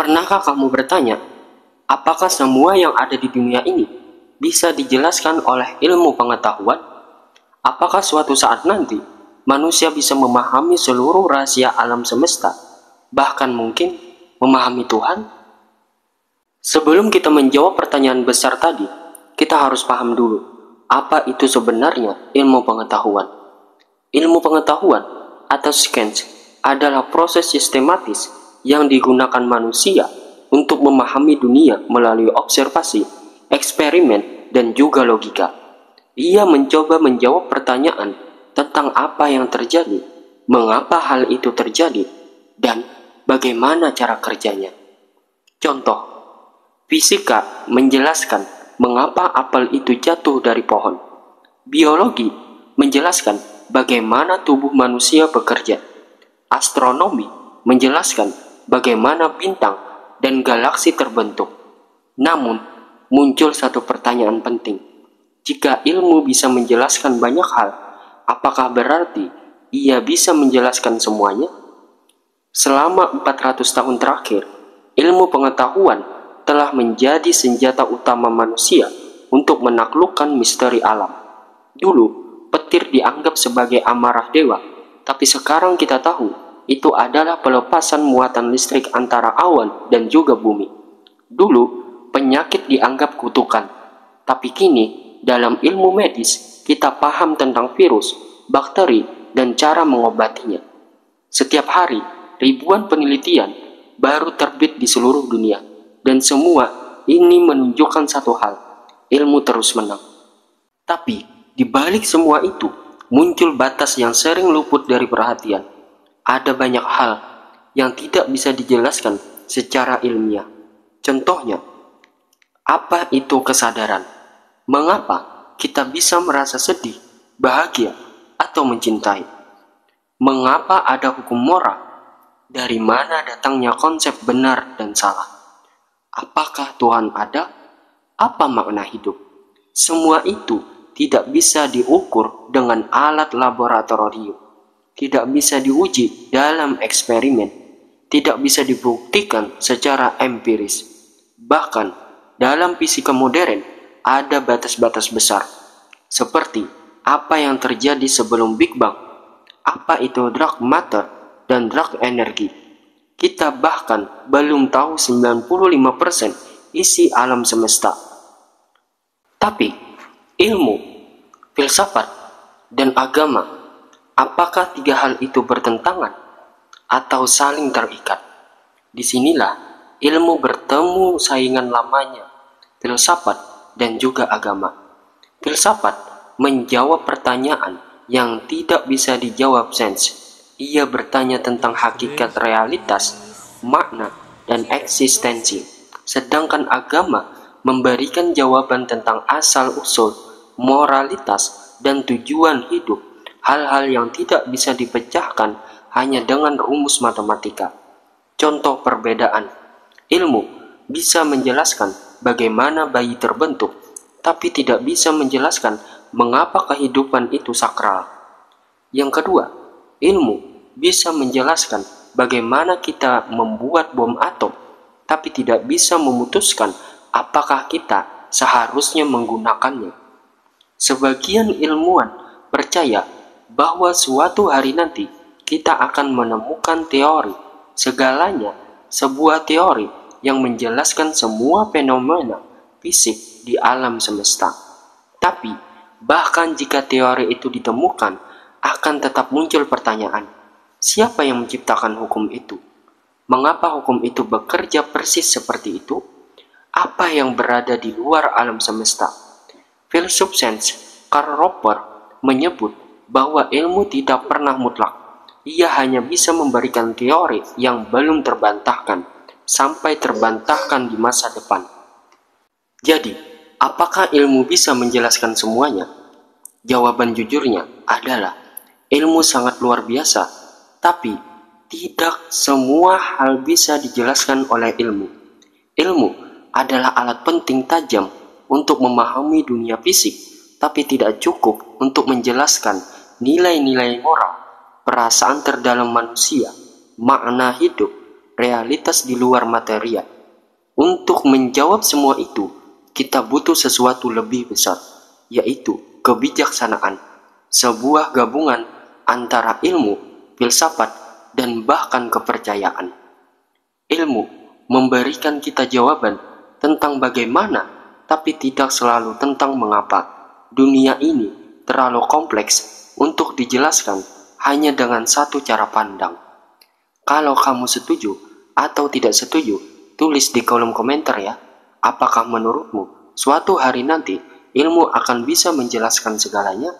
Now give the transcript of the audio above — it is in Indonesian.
Pernahkah kamu bertanya, apakah semua yang ada di dunia ini bisa dijelaskan oleh ilmu pengetahuan? Apakah suatu saat nanti manusia bisa memahami seluruh rahasia alam semesta, bahkan mungkin memahami Tuhan? Sebelum kita menjawab pertanyaan besar tadi, kita harus paham dulu, apa itu sebenarnya ilmu pengetahuan? Ilmu pengetahuan atau science adalah proses sistematis yang digunakan manusia untuk memahami dunia melalui observasi, eksperimen, dan juga logika. Ia mencoba menjawab pertanyaan tentang apa yang terjadi, mengapa hal itu terjadi, dan bagaimana cara kerjanya. Contoh, fisika menjelaskan mengapa apel itu jatuh dari pohon. Biologi menjelaskan bagaimana tubuh manusia bekerja. Astronomi menjelaskan bagaimana bintang dan galaksi terbentuk. Namun, muncul satu pertanyaan penting. Jika ilmu bisa menjelaskan banyak hal, apakah berarti ia bisa menjelaskan semuanya? Selama 400 tahun terakhir, ilmu pengetahuan telah menjadi senjata utama manusia untuk menaklukkan misteri alam. Dulu, petir dianggap sebagai amarah dewa, tapi sekarang kita tahu itu adalah pelepasan muatan listrik antara awan dan juga bumi. Dulu, penyakit dianggap kutukan, tapi kini dalam ilmu medis kita paham tentang virus, bakteri, dan cara mengobatinya. Setiap hari, ribuan penelitian baru terbit di seluruh dunia, dan semua ini menunjukkan satu hal, ilmu terus menang. Tapi, di balik semua itu, muncul batas yang sering luput dari perhatian. Ada banyak hal yang tidak bisa dijelaskan secara ilmiah. Contohnya, apa itu kesadaran? Mengapa kita bisa merasa sedih, bahagia, atau mencintai? Mengapa ada hukum moral? Dari mana datangnya konsep benar dan salah? Apakah Tuhan ada? Apa makna hidup? Semua itu tidak bisa diukur dengan alat laboratorium. Tidak bisa diuji dalam eksperimen, tidak bisa dibuktikan secara empiris. Bahkan, dalam fisika modern, ada batas-batas besar, seperti apa yang terjadi sebelum Big Bang, apa itu dark matter dan dark energy. Kita bahkan belum tahu 95% isi alam semesta. Tapi, ilmu, filsafat, dan agama, apakah tiga hal itu bertentangan atau saling terikat? Disinilah ilmu bertemu saingan lamanya, filsafat dan juga agama. Filsafat menjawab pertanyaan yang tidak bisa dijawab sains. Ia bertanya tentang hakikat realitas, makna, dan eksistensi. Sedangkan agama memberikan jawaban tentang asal-usul, moralitas, dan tujuan hidup. Hal-hal yang tidak bisa dipecahkan hanya dengan rumus matematika. Contoh perbedaan. Ilmu bisa menjelaskan bagaimana bayi terbentuk, tapi tidak bisa menjelaskan mengapa kehidupan itu sakral. Yang kedua, ilmu bisa menjelaskan bagaimana kita membuat bom atom, tapi tidak bisa memutuskan apakah kita seharusnya menggunakannya. Sebagian ilmuwan percaya bahwa suatu hari nanti kita akan menemukan teori segalanya, sebuah teori yang menjelaskan semua fenomena fisik di alam semesta. Tapi, bahkan jika teori itu ditemukan, akan tetap muncul pertanyaan, siapa yang menciptakan hukum itu? Mengapa hukum itu bekerja persis seperti itu? Apa yang berada di luar alam semesta? Filsuf sains Karl Popper menyebut bahwa ilmu tidak pernah mutlak. Ia hanya bisa memberikan teori yang belum terbantahkan, sampai terbantahkan di masa depan. Jadi, apakah ilmu bisa menjelaskan semuanya? Jawaban jujurnya adalah, ilmu sangat luar biasa, tapi tidak semua hal bisa dijelaskan oleh ilmu. Ilmu adalah alat penting tajam untuk memahami dunia fisik, tapi tidak cukup untuk menjelaskan nilai-nilai moral, perasaan terdalam manusia, makna hidup, realitas di luar materia. Untuk menjawab semua itu, kita butuh sesuatu lebih besar, yaitu kebijaksanaan, sebuah gabungan antara ilmu, filsafat, dan bahkan kepercayaan. Ilmu memberikan kita jawaban tentang bagaimana, tapi tidak selalu tentang mengapa. Dunia ini terlalu kompleks untuk dijelaskan hanya dengan satu cara pandang. Kalau kamu setuju atau tidak setuju, tulis di kolom komentar ya. Apakah menurutmu suatu hari nanti ilmu akan bisa menjelaskan segalanya?